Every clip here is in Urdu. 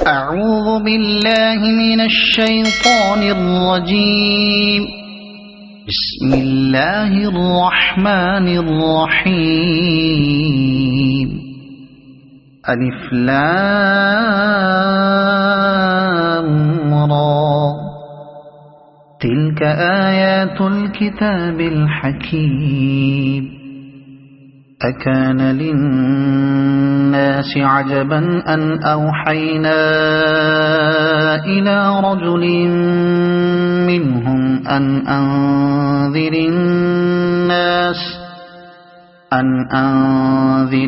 أعوذ بالله من الشيطان الرجيم. بسم الله الرحمن الرحيم. ألف لام را. تلك آيات الكتاب الحكيم. أكان للناس عجبا أن أوحينا إلى رجل منهم أن أنذر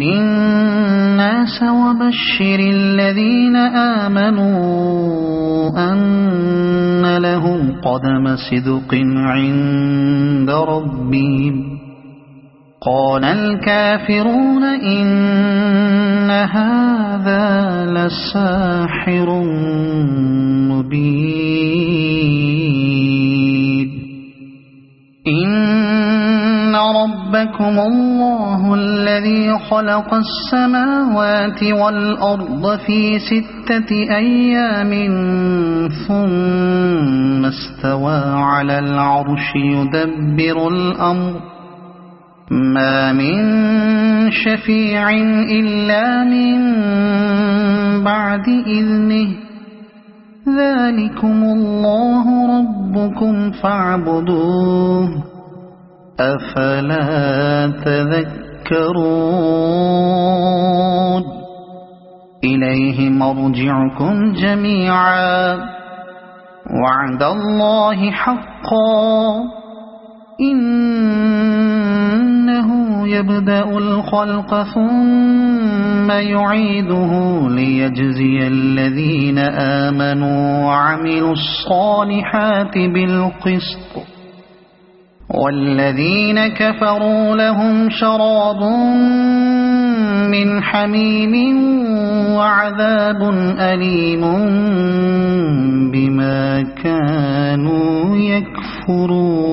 الناس وبشر الذين آمنوا أن لهم قدم صدق عند ربهم. قال الكافرون إن هذا لساحر مبين. إن ربكم الله الذي خلق السماوات والأرض في 6 أيام ثم استوى على العرش يدبر الأمر ما من شفيع إلا من بعد إذنه. ذلكم الله ربكم فاعبدوه أفلا تذكرون. إليه مرجعكم جميعا وعد الله حقا. إنه يبدأ الخلق ثم يعيده ليجزي الذين آمنوا وعملوا الصالحات بالقسط والذين كفروا لهم شراب من حميم وعذاب أليم بما كانوا يكفرون.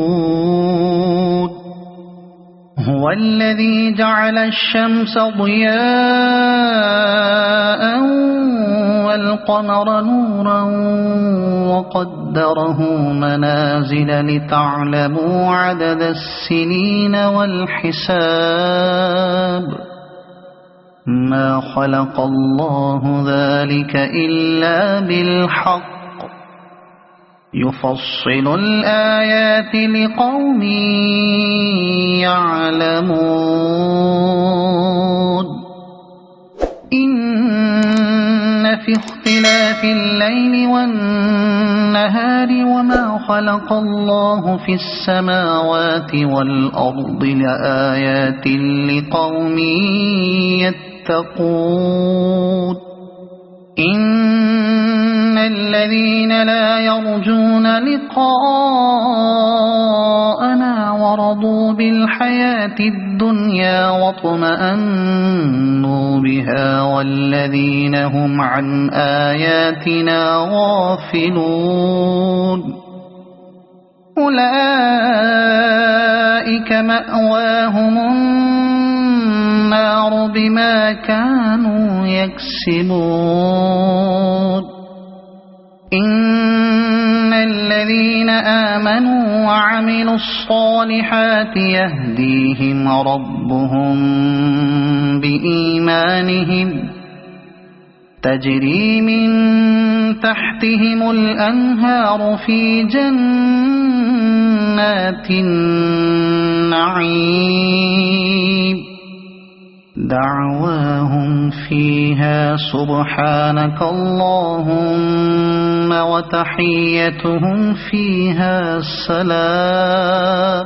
هو الذي جعل الشمس ضياء والقمر نورا وقدره منازل لتعلموا عدد السنين والحساب. ما خلق الله ذلك إلا بالحق. يفصل الآيات لقوم يعلمون. إن في اختلاف الليل والنهار وما خلق الله في السماوات والأرض لآيات لقوم يتقون. إن الذين لا يرجون لقاءنا ورضوا بالحياة الدنيا واطمأنوا بها والذين هم عن آياتنا غافلون أولئك مأواهم النار بما كانوا يكسبون. إن الذين آمنوا وعملوا الصالحات يهديهم ربهم بإيمانهم تجري من تحتهم الأنهار في جنات النعيم. دعواهم فيها سبحانك اللهم وتحيتهم فيها سلام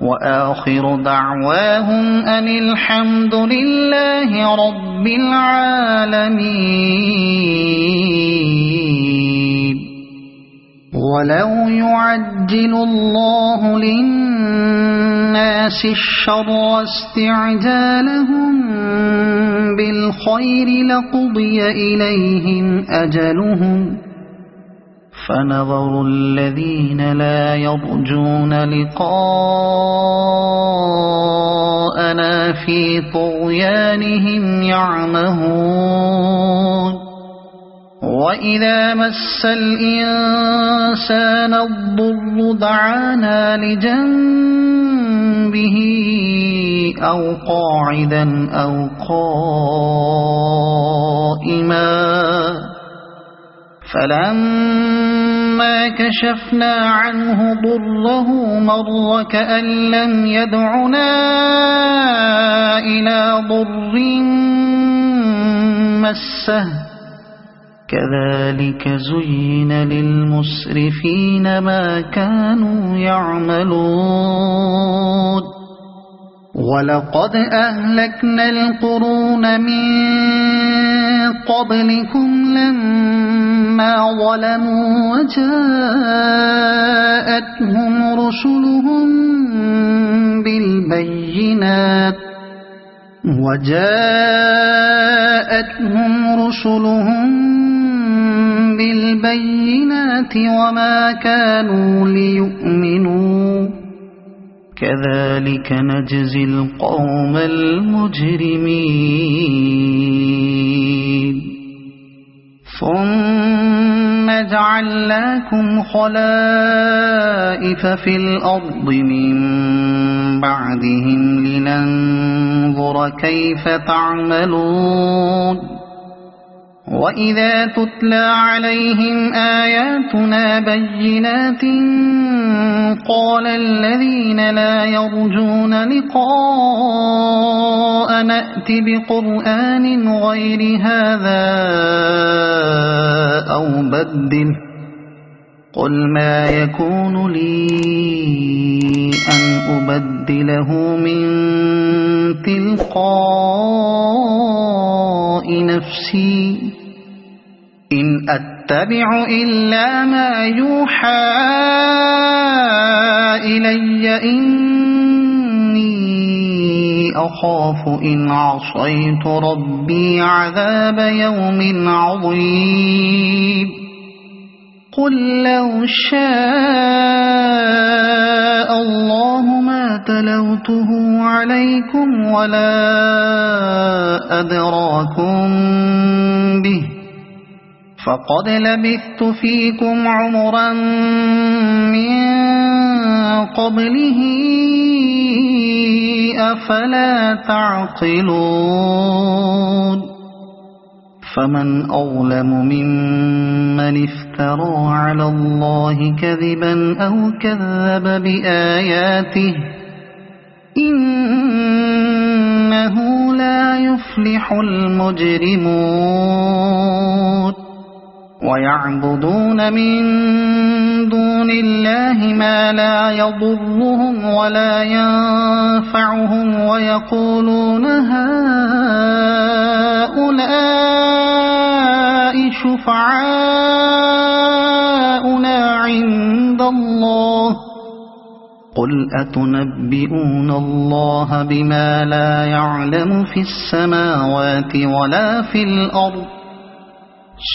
وآخر دعواهم أن الحمد لله رب العالمين. ولو يعجل الله للناس الشر استعجالهم بالخير لقضي إليهم أجلهم فنظر الذين لا يرجون لقاءنا في طغيانهم يعمهون وإذا مس الإنسان الضر دعانا لجنبه أو قاعدا أو قائما فلما كشفنا عنه ضره مر كأن لم يدعنا إلى ضر مسه كذلك زين للمسرفين ما كانوا يعملون ولقد أهلكنا القرون من قبلكم لما ظلموا وجاءتهم رسلهم بالبينات وما كانوا ليؤمنوا كذلك نجزي القوم المجرمين ثم جعلناكم خلائف في الأرض من بعدهم لننظر كيف تعملون وإذا تتلى عليهم آياتنا بينات قال الذين لا يرجون لقاء نأت بقرآن غير هذا أو بدل قل ما يكون لي أن أبدله من تلقاء نفسي إن أتبع إلا ما يوحى إلي إني أخاف إن عصيت ربي عذاب يوم عظيم قل لو شاء الله ما تلوته عليكم ولا أدراكم به فقد لبثت فيكم عمرا من قبله أفلا تعقلون فمن أظلم ممن افترى على الله كذبا أو كذب بآياته إنه لا يفلح المجرمون ويعبدون من دون الله ما لا يضرهم ولا ينفعهم ويقولون هؤلاء شفعاؤنا عند الله قل أتنبئون الله بما لا يعلم في السماوات ولا في الأرض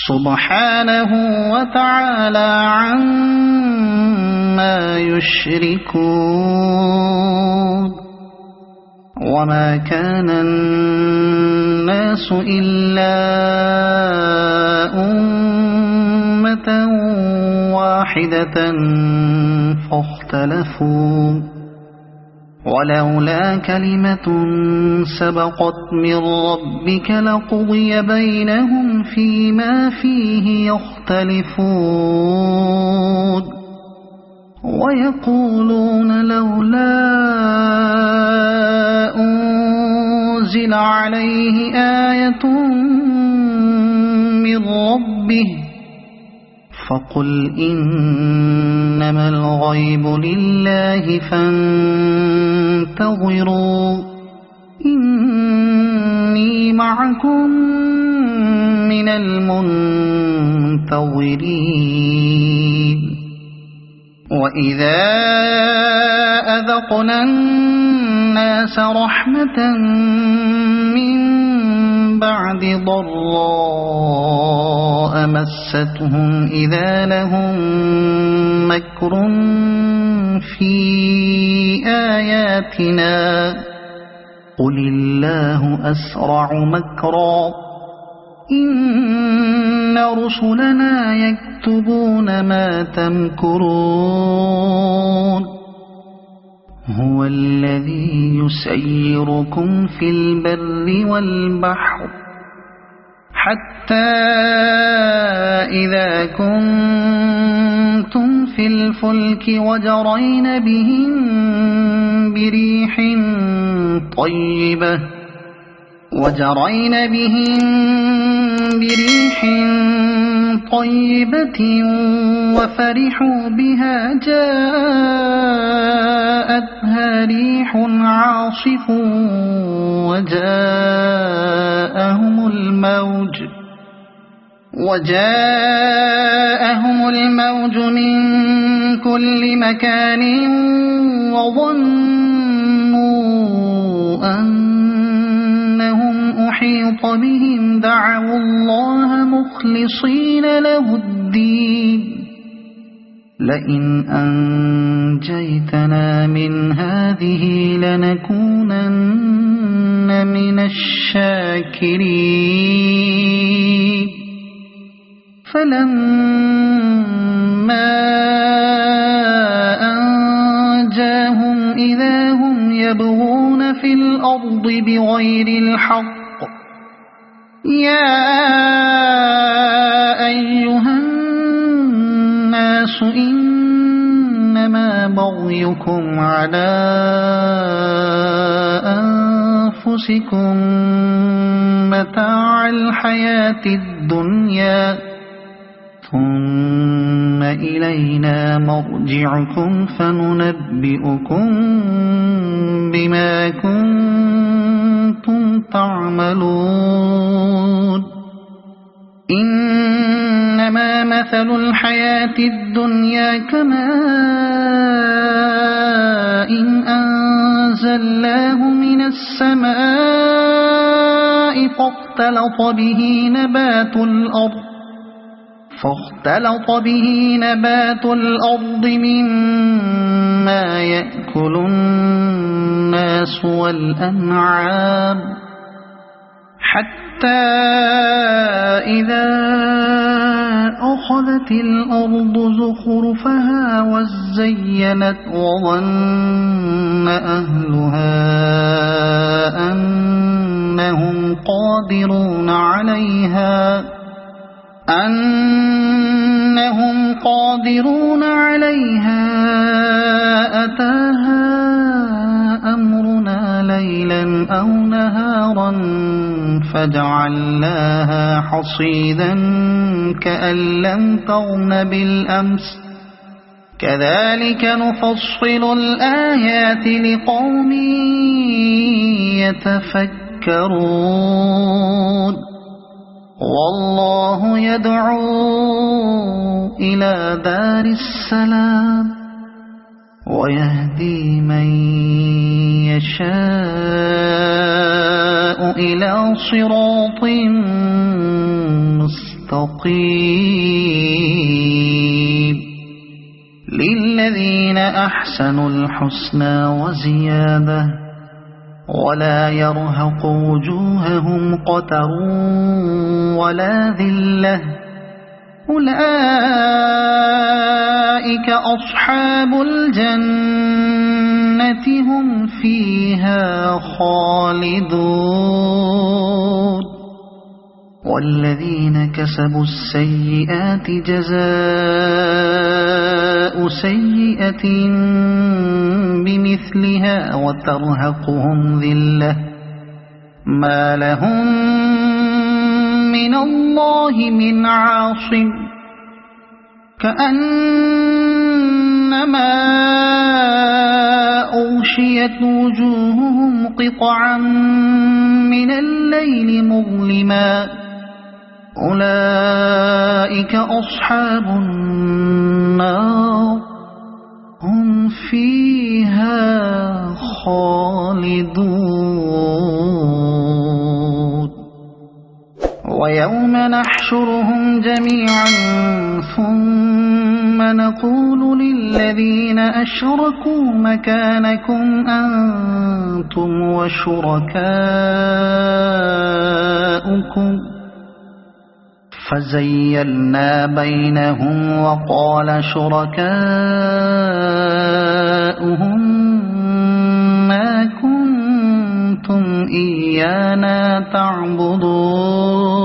سبحانه وتعالى عما يشركون وما كان الناس إلا أمة واحدة فاختلفوا ولولا كلمة سبقت من ربك لقضي بينهم فيما فيه يختلفون ويقولون لولا أنزل عليه آية من ربه فقل إنما الغيب لله فانتظروا إني معكم من المنتظرين وإذا أذقنا الناس رحمة من بعد ضراء مستهم إذا لهم مكر في آياتنا قل الله أسرع مكرا إن رسلنا يكتبون ما تمكرون هو الذي يسيركم في البر والبحر حتى إذا كنتم في الفلك وجرين بهم بريح طيبة وفرحوا بها جاءتها ريح عاصف وجاءهم الموج من كل مكان وظنوا أنهم أحيط بهم دعوا الله مخلصين له الدين لئن أنجيتنا من هذه لنكونن من الشاكرين فلما أنجاهم إذا هم يبغون في الأرض بغير الحق يا أيها الناس إنما بغيكم على أنفسكم متاع الحياة الدنيا ثم إلينا مرجعكم فننبئكم بما كنتم تعملون إنما مثل الحياة الدنيا كماء أنزلناه من السماء فاختلط به نبات الأرض مما يأكل الناس والأنعام حتى إذا أخذت الأرض زخرفها وزينت وظن أهلها أنهم قادرون عليها أتاها أمرنا ليلا أو نهارا فجعلناها حصيدا كأن لم تغن بالأمس كذلك نفصل الآيات لقوم يتفكرون والله يدعو إلى دار السلام ويهدي من يشاء إلى صراط مستقيم للذين أحسنوا الحسنى وزيادة ولا يرهق وجوههم قتر ولا ذلة أولئك أصحاب الجنة هم فيها خالدون والذين كسبوا السيئات جزاء سيئة بمثلها وترهقهم ذلة ما لهم من الله من عاصم كأنما أغشيت وجوههم قطعا من الليل مظلما أولئك أصحاب النار هم فيها خالدون ويوم نحشرهم جميعا ثم نقول للذين أشركوا مكانكم أنتم وشركاؤكم فزيلنا بينهم وقال شركاؤهم ما كنتم إيانا تعبدون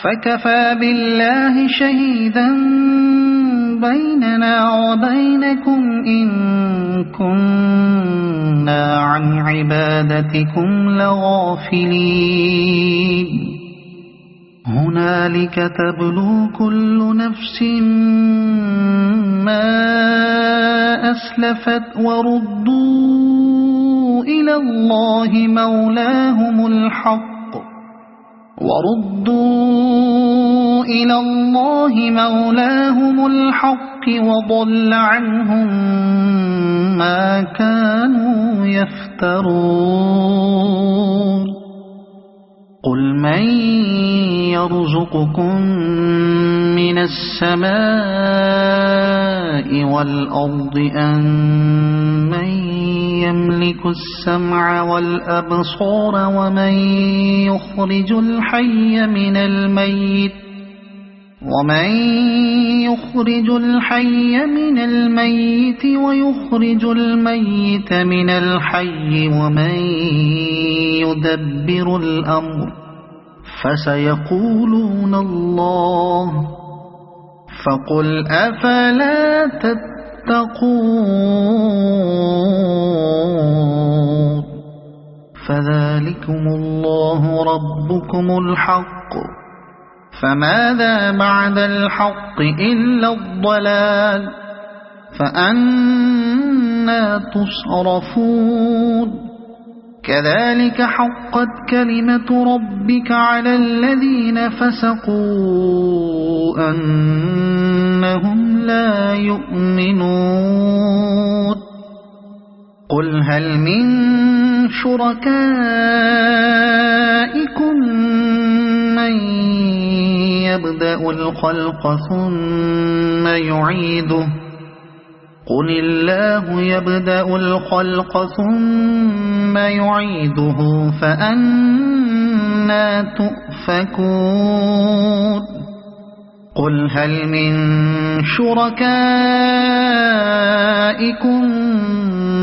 فكفى بالله شهيدا بيننا وبينكم إن كنا عن عبادتكم لغافلين هنالك تبلو كل نفس ما أسلفت وردوا إلى الله مولاهم الحق وضل عنهم ما كانوا يفترون قل من يرزقكم من السماء والأرض أمن يملك السمع والأبصار ومن يخرج الحي من الميت ويخرج الميت من الحي ومن يدبر الأمر فسيقولون الله فقل أفلا تتقون فذلكم الله ربكم الحق فماذا بعد الحق إلا الضلال فأنى تصرفون كذلك حقت كلمة ربك على الذين فسقوا أنهم لا يؤمنون قل هل من شركائكم من يبدأ الخلق ثم يعيده قل الله يبدأ الخلق ثم يعيده فأنى تؤفكون قل هل من شركائكم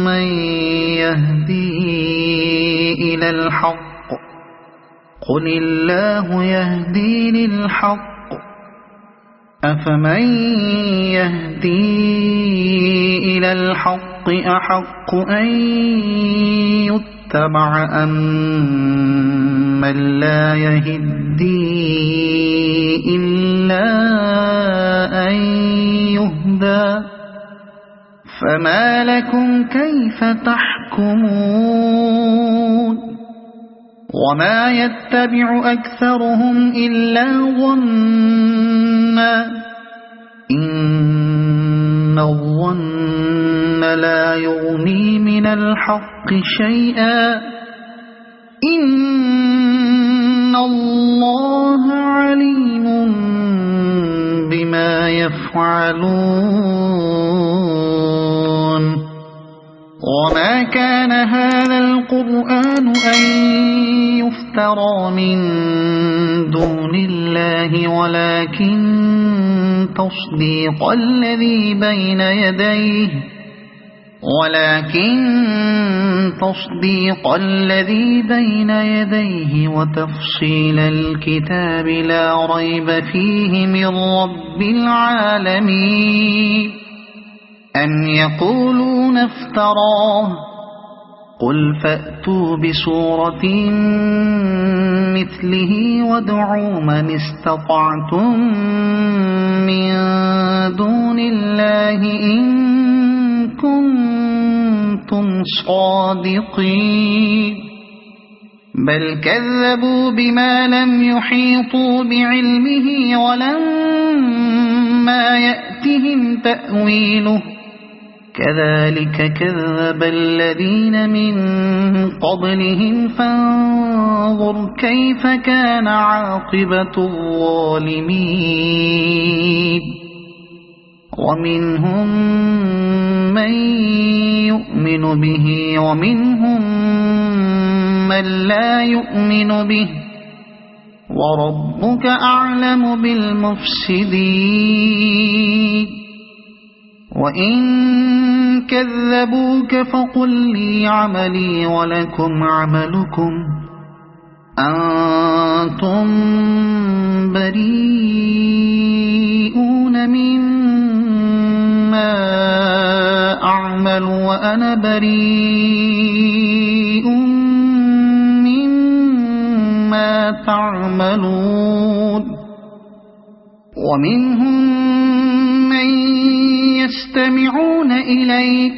من يهدي إلى الحق قل الله يهدي للحق أفمن يهدي إلى الحق أحق أن يتبع أم من لا يهدي إلا أن يهدى فما لكم كيف تحكمون وما يتبع أكثرهم إلا ظنا إن الظن لا يغني من الحق شيئا إن الله عليم بما يفعلون وما كان هذا القرآن أن يفترى من دون الله ولكن تصديق الذي بين يديه وتفصيل الكتاب لا ريب فيه من رب العالمين أم يقولون افتراه قل فأتوا بسورة مثله وادعوا من استطعتم من دون الله إن كنتم صادقين بل كذبوا بما لم يحيطوا بعلمه ولما يأتهم تأويله كذلك كذب الذين من قبلهم فانظر كيف كان عاقبة الظالمين ومنهم من يؤمن به ومنهم من لا يؤمن به وربك أعلم بالمفسدين وإن كذبوك فقل لي عملي ولكم عملكم أنتم بريئون مما أعمل وأنا بريء مما تعملون ومنهم من يستمعون إليك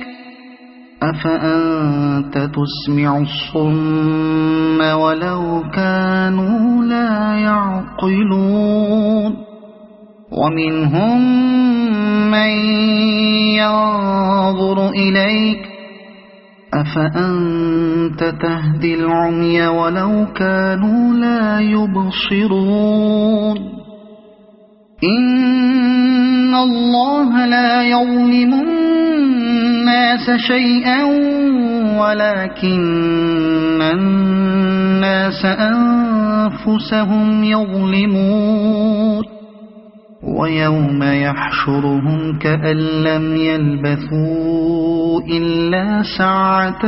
أفأنت تسمع الصم ولو كانوا لا يعقلون ومنهم من ينظر إليك أفأنت تهدي العمي ولو كانوا لا يبصرون إن الله لا يظلم الناس شيئا ولكن الناس أنفسهم يظلمون ويوم يحشرهم كأن لم يلبثوا إلا ساعة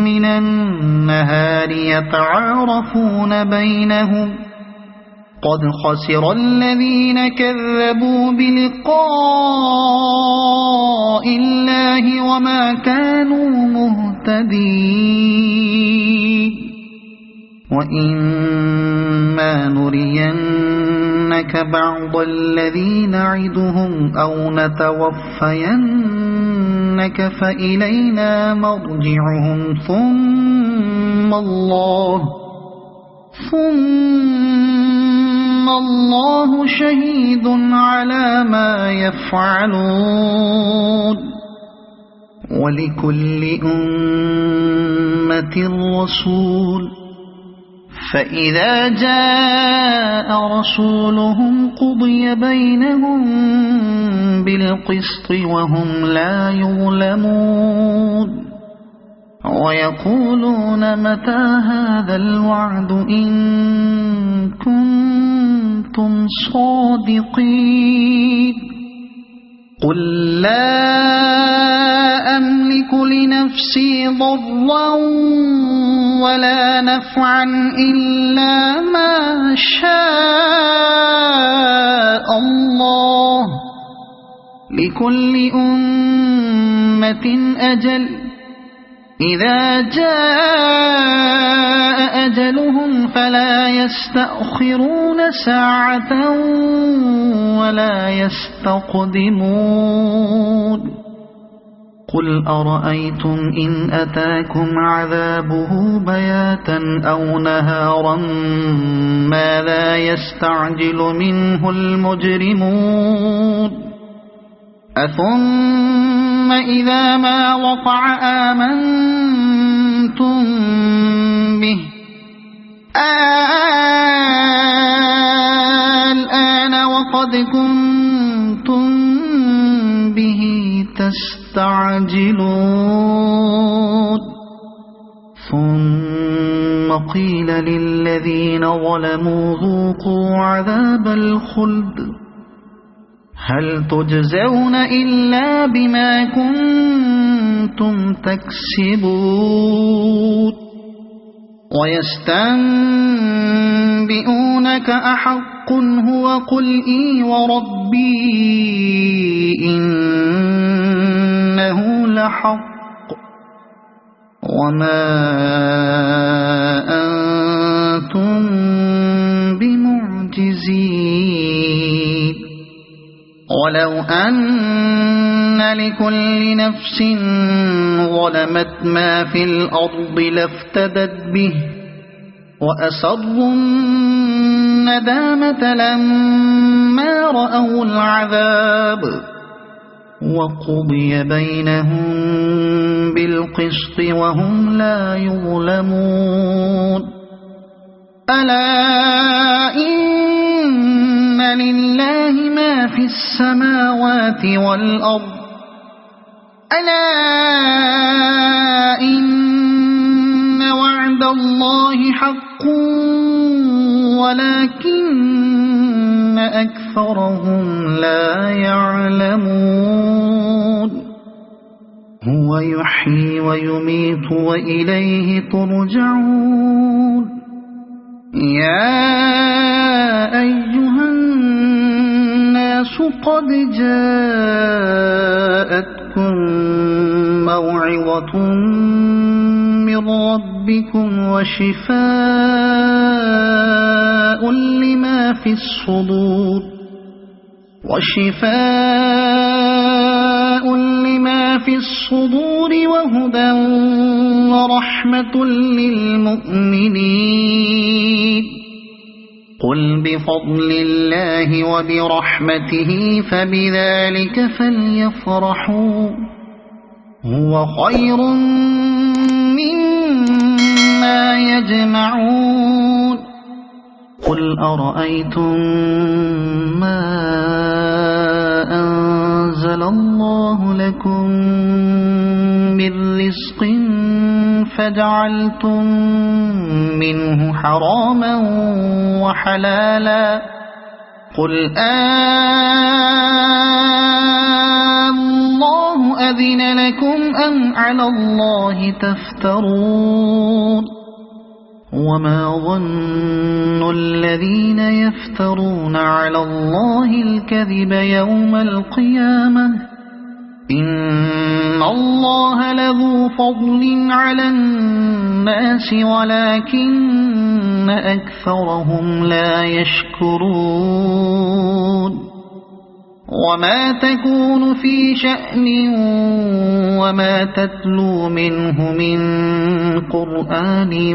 من النهار يتعارفون بينهم قد خسر الذين كذبوا بلقاء الله وما كانوا مهتدين وإما نرينك بعض الذي نعدهم أو نتوفينك فإلينا مرجعهم ثم الله شهيد على ما يفعلون ولكل أمة رسول فإذا جاء رسولهم قضي بينهم بالقسط وهم لا يظلمون ويقولون متى هذا الوعد إن كنتم صادقين قل لا أملك لنفسي ضرا ولا نفعا إلا ما شاء الله لكل أمة أجل إذا جاء أجلهم فلا يستأخرون ساعة ولا يستقدمون قل أرأيتم إن أتاكم عذابه بياتا أو نهارا ماذا يستعجل منه المجرمون أثم إذا ما وقع آمنتم به الآن وقد كنتم به تستعجلون ثم قيل للذين ظلموا ذوقوا عذاب الخلد هل تجزون إلا بما كنتم تكسبون ويستنبئونك أحق هو قل إي وربي إنه لحق وما أنتم بمعجزين ولو أن لكل نفس ظلمت ما في الأرض لافتدت به وأسروا الندامة لما رأوا العذاب وقضي بينهم بالقسط وهم لا يظلمون ألا إن لله ما في السماوات والأرض ألا إن وعد الله حق ولكن أكثرهم لا يعلمون هو يحيي ويميت وإليه ترجعون يا أيها الناس قد جاءتكم موعظة من ربكم وشفاء لما في الصدور وهدى ورحمة للمؤمنين قل بفضل الله وبرحمته فبذلك فليفرحوا هو خير مما يجمعون قل أرأيتم ما أنزل الله لكم من رزق فجعلتم منه حراما وحلالا قل الله أذن لكم أم على الله تفترون وما ظن الذين يفترون على الله الكذب يوم القيامة إن الله لذو فضل على الناس ولكن أكثرهم لا يشكرون وما تكون في شأن وما تتلو منه من قرآن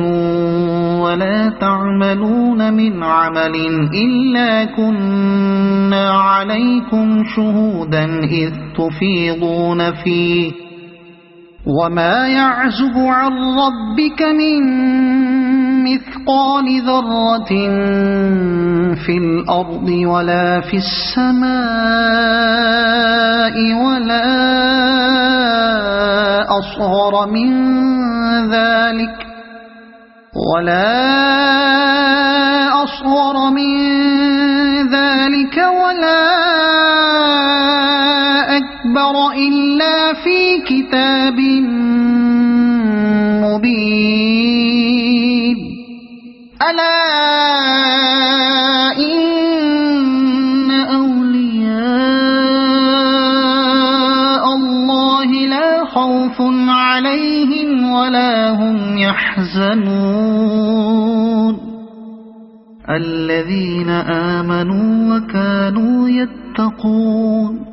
ولا تعملون من عمل إلا كنا عليكم شهودا إذ تفيضون فيه وما يعزب عن ربك من مثقال ذرة في الأرض ولا في السماء ولا أصغر من ذلك ولا أكبر إلا في كتاب مبين ألا إن أولياء الله لا خوف عليهم ولا هم يحزنون الذين آمنوا وكانوا يتقون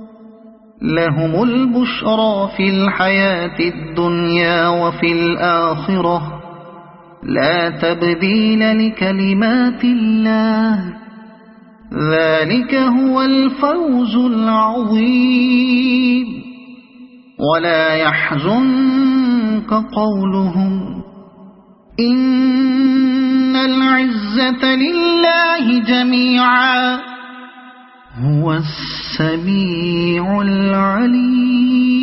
لهم البشرى في الحياة الدنيا وفي الآخرة لا تبديل لكلمات الله ذلك هو الفوز العظيم ولا يحزنك قولهم إن العزة لله جميعا هو السميع العليم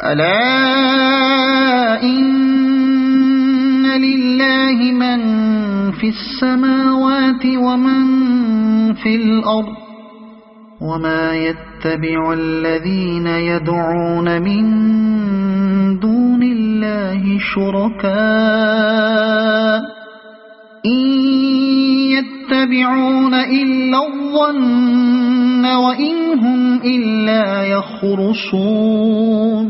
ألا إن لله من في السماوات ومن في الأرض وما يتبع الذين يدعون من دون الله شركاء إن يتبعون إلا الظن وإن هم إلا يخرصون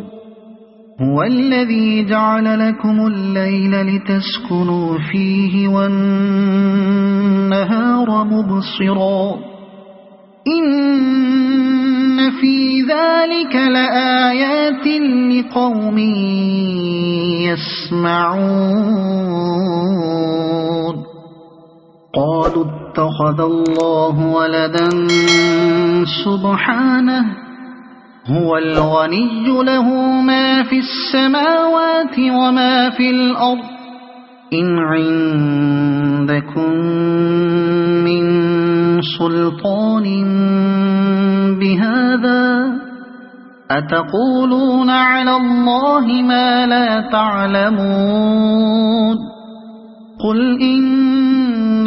هو الذي جعل لكم الليل لتسكنوا فيه والنهار مبصرا إن في ذلك لآيات لقوم يسمعون قالوا اتخذ الله ولدا سبحانه هو الغني له ما في السماوات وما في الأرض إن عندكم من سلطان بهذا أتقولون على الله ما لا تعلمون قل إن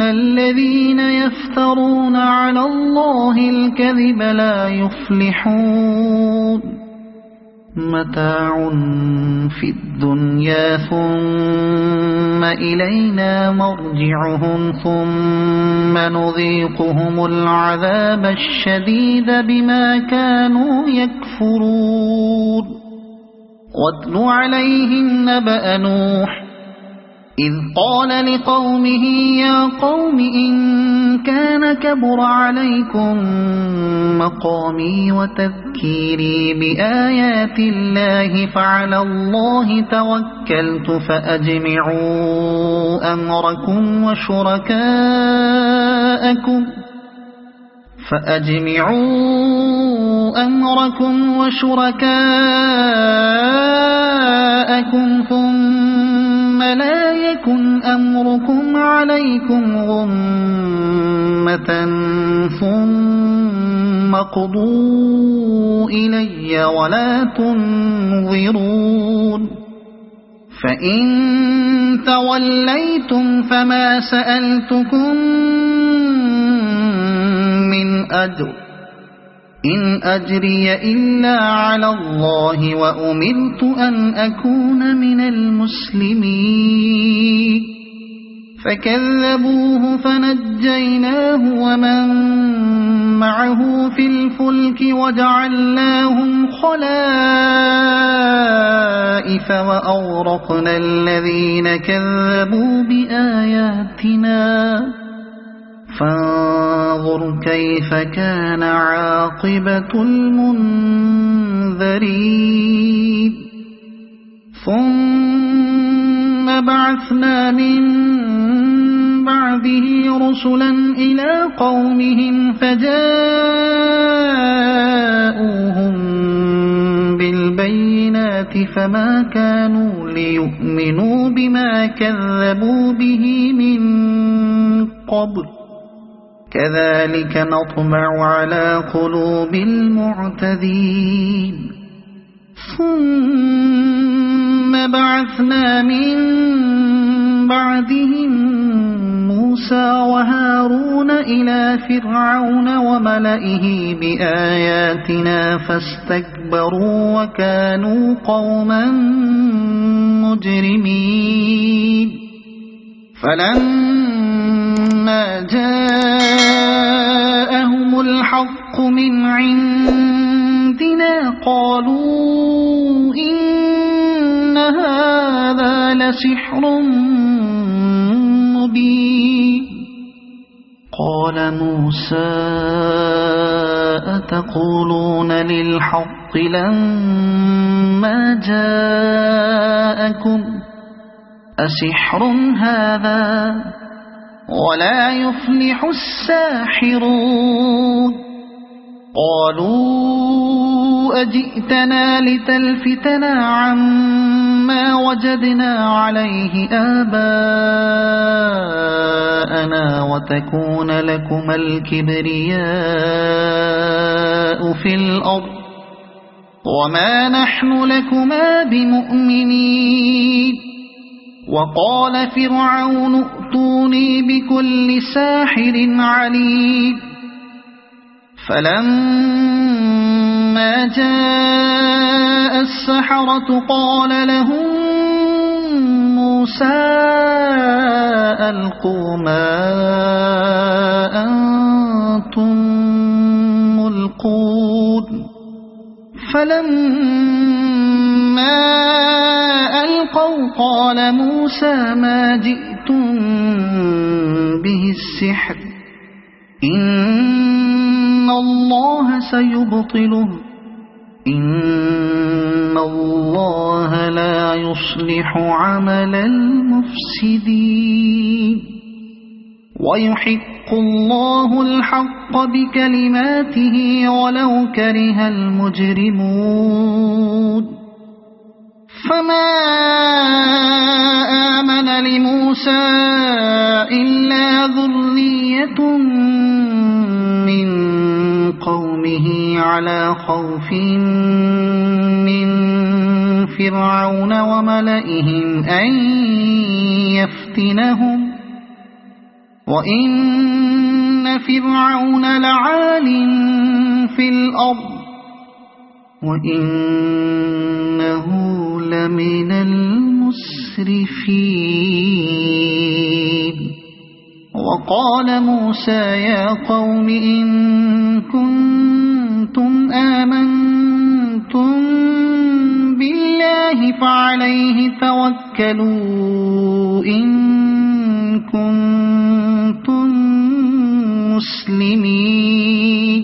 إن الذين يفترون على الله الكذب لا يفلحون متاع في الدنيا ثم إلينا مرجعهم ثم نذيقهم العذاب الشديد بما كانوا يكفرون واتل عليهم نبأ نوح إذ قال لقومه يا قوم إن كان كبر عليكم مقامي وتذكيري بآيات الله فعلى الله توكلت فأجمعوا أمركم وشركاءكم ثم لا يكن أمركم عليكم غمة ثم قضوا إلي ولا تنظرون فإن توليتم فما سألتكم من أجر إن أجري إلا على الله وأمرت أن أكون من المسلمين فكذبوه فنجيناه ومن معه في الفلك وجعلناهم خلائف وأغرقنا الذين كذبوا بآياتنا فانظر كيف كان عاقبة المنذرين ثم بعثنا من بعده رسلا إلى قومهم فجاءوهم بالبينات فما كانوا ليؤمنوا بما كذبوا به من قبل كذلك نطبع على قلوب المعتدين ثم بعثنا من بعدهم موسى وهارون إلى فرعون وملئه بآياتنا فاستكبروا وكانوا قوما مجرمين فلما جاءهم الحق من عندنا قالوا إن هذا لسحر مبين قال موسى أتقولون للحق لما جاءكم أسحر هذا ولا يفلح الساحرون قالوا أجئتنا لتلفتنا عما وجدنا عليه آباءنا وتكون لكما الكبرياء في الأرض وما نحن لكما بمؤمنين وقال فرعون ائتوني بكل ساحر عليم فلما جاء السحرة قال لهم موسى ألقوا ما أنتم ملقون فلما ألقوا قال موسى ما جئتم به السحر إن الله سيبطله إن الله لا يصلح عمل المفسدين ويحق الله الحق بكلماته ولو كره المجرمون فما آمن لموسى إلا ذرية من قومه على خوف من فرعون وملئهم أن يفتنهم وإن فرعون لعال في الأرض وإنه لمن المسرفين وقال موسى يا قوم إن كنتم آمنتم بالله فعليه توكلوا إن كنتم مسلمين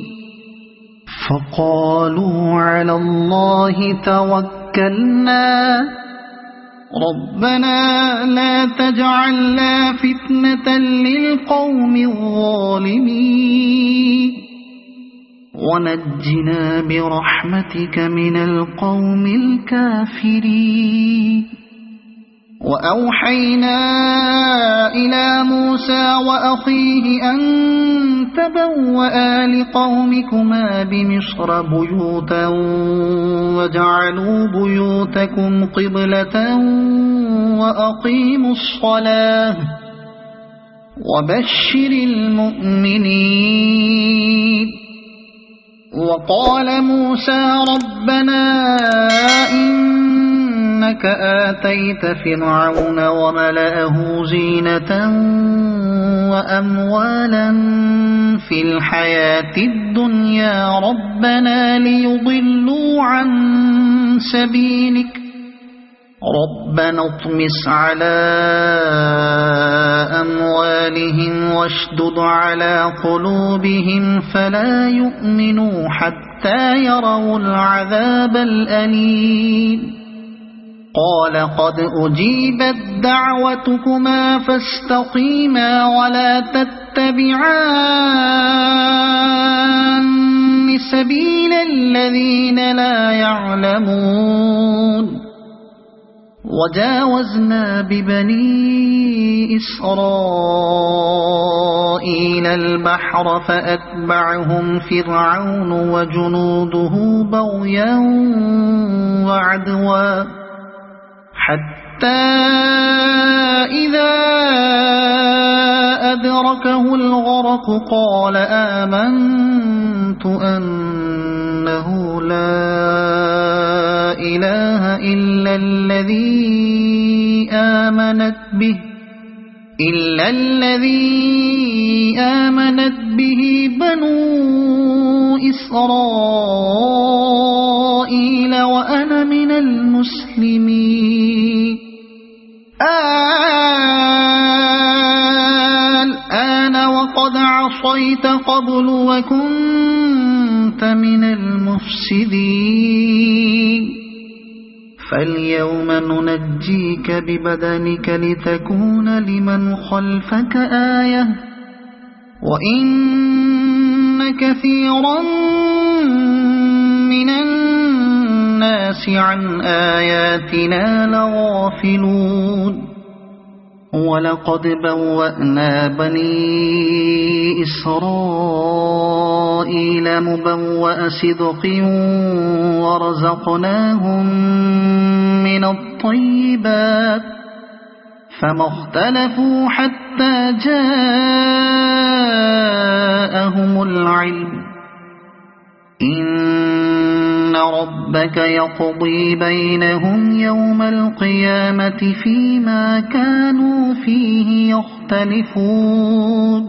فقالوا على الله توكلنا ربنا لا تجعلنا فتنة للقوم الظالمين ونجنا برحمتك من القوم الكافرين وأوحينا إلى موسى وأخيه أن تبوأ لقومكما بمصر بيوتا وجعلوا بيوتكم قبلة وأقيموا الصلاة وبشر المؤمنين وقال موسى ربنا إنك آتيت فرعون وملأه زينة وأموالا في الحياة الدنيا ربنا ليضلوا عن سبيلك ربنا اطمس على أموالهم واشدد على قلوبهم فلا يؤمنوا حتى يروا العذاب الأليم قال قد أجيبت دعوتكما فاستقيما ولا تتبعان سبيل الذين لا يعلمون وجاوزنا ببني إسرائيل البحر فأتبعهم فرعون وجنوده بغيا وعدوا حتى إذا أدركه الغرق قال آمنت أنه لا إله إلا الذي آمنت به بنو إسرائيل وأنا من المسلمين الآن وقد عصيت قبل وكنت من المفسدين فاليوم ننجيك ببدنك لتكون لمن خلفك آية وإن كثيرا من الناس عن آياتنا لغافلون ولقد بوأنا بني إسرائيل مبوأ صدق ورزقناهم من الطيبات فما اختلفوا حتى جاءهم العلم إن ربك يقضي بينهم يوم القيامة فيما كانوا فيه يختلفون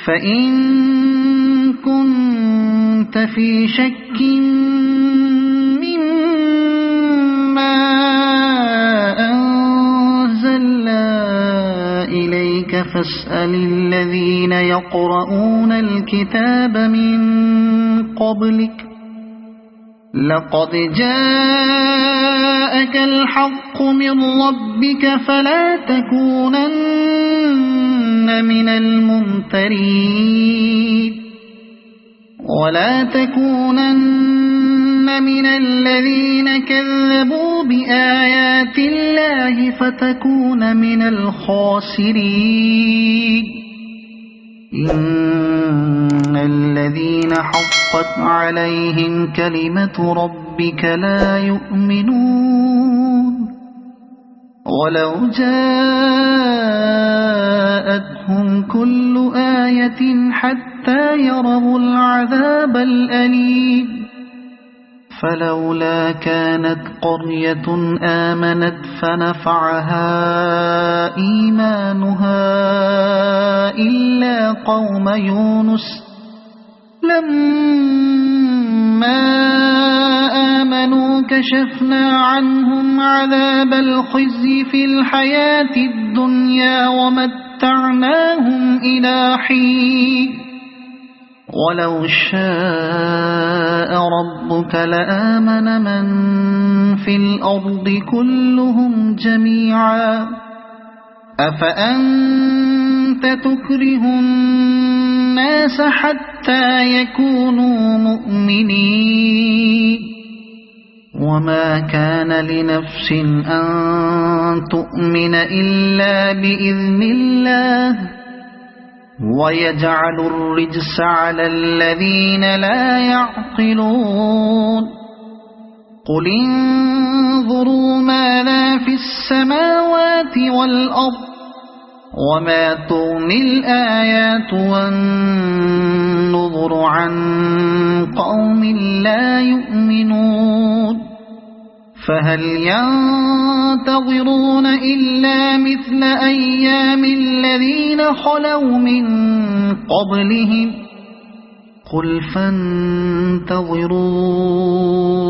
فإن كنت في شك مما أنزلنا إليك فاسأل الذين يقرؤون الكتاب من قبلك لقد جاءك الحق من ربك فلا تكونن من الممترين ولا تكونن من الذين كذبوا بآيات الله فتكون من الخاسرين إن الذين حقت عليهم كلمة ربك لا يؤمنون ولو جاءتهم كل آية حتى يروا العذاب الأليم فلولا كانت قرية آمنت فنفعها إيمانها إلا قوم يونس لما آمنوا كشفنا عنهم عذاب الخزي في الحياة الدنيا ومتعناهم إلى حين ولو شاء ربك لآمن من في الأرض كلهم جميعا أفأنت تكره الناس حتى يكونوا مؤمنين وما كان لنفس أن تؤمن إلا بإذن الله ويجعل الرجس على الذين لا يعقلون قل انظروا ماذا في السماوات والأرض وما تغني الآيات والنذر عن قوم لا يؤمنون فهل ينتظرون إلا مثل أيام الذين خلوا من قبلهم قل فانتظروا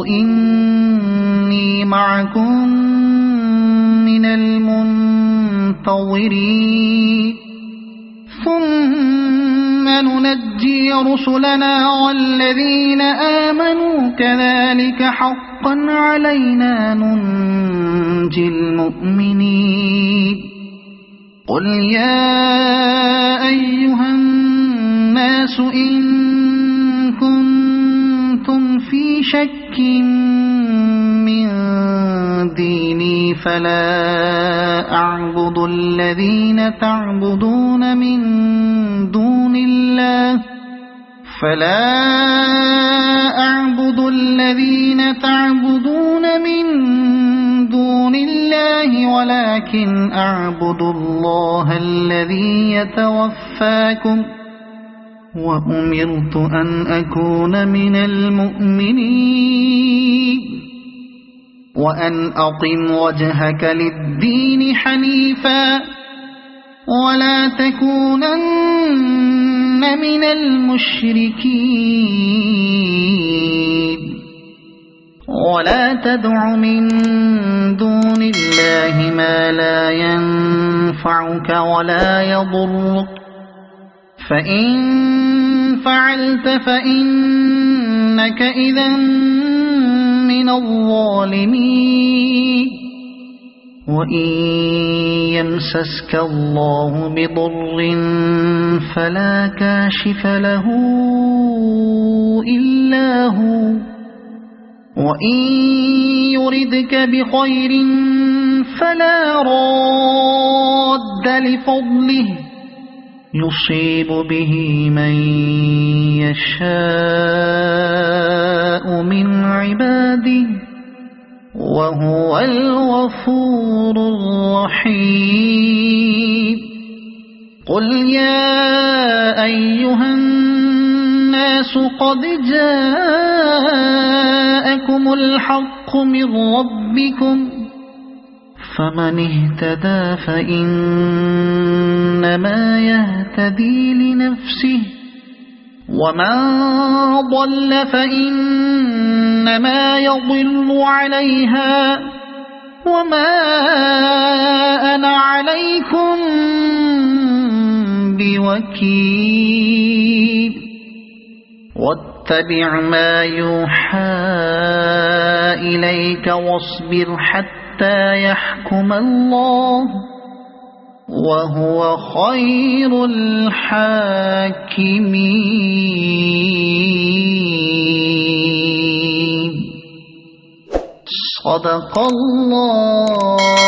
إني معكم من المنتظرين ثم ننجي رسلنا والذين آمنوا كذلك حقا علينا ننجي المؤمنين قل يا أيها الناس إن كنتم في شك من ديني فلا أعبد الذين تعبدون من دون الله ولكن أعبد الله الذي يتوفاكم وأمرت أن أكون من المؤمنين وأن أقم وجهك للدين حنيفا ولا تكونن من المشركين ولا تدع من دون الله ما لا ينفعك ولا يضرك فإن فعلت فإنك إذا من الظالمين وإن يمسسك الله بضر فلا كاشف له إلا هو وإن يردك بخير فلا راد لفضله يصيب به من يشاء من عباده وهو الغفور الرحيم قل يا أيها الناس قد جاءكم الحق من ربكم فمن اهتدى فإنما يهتدي لنفسه ومن ضل فإنما يضل عليها وما أنا عليكم بوكيل واتبع ما يوحى إليك واصبر حتى يحكم الله وهو خير الحاكمين صدق الله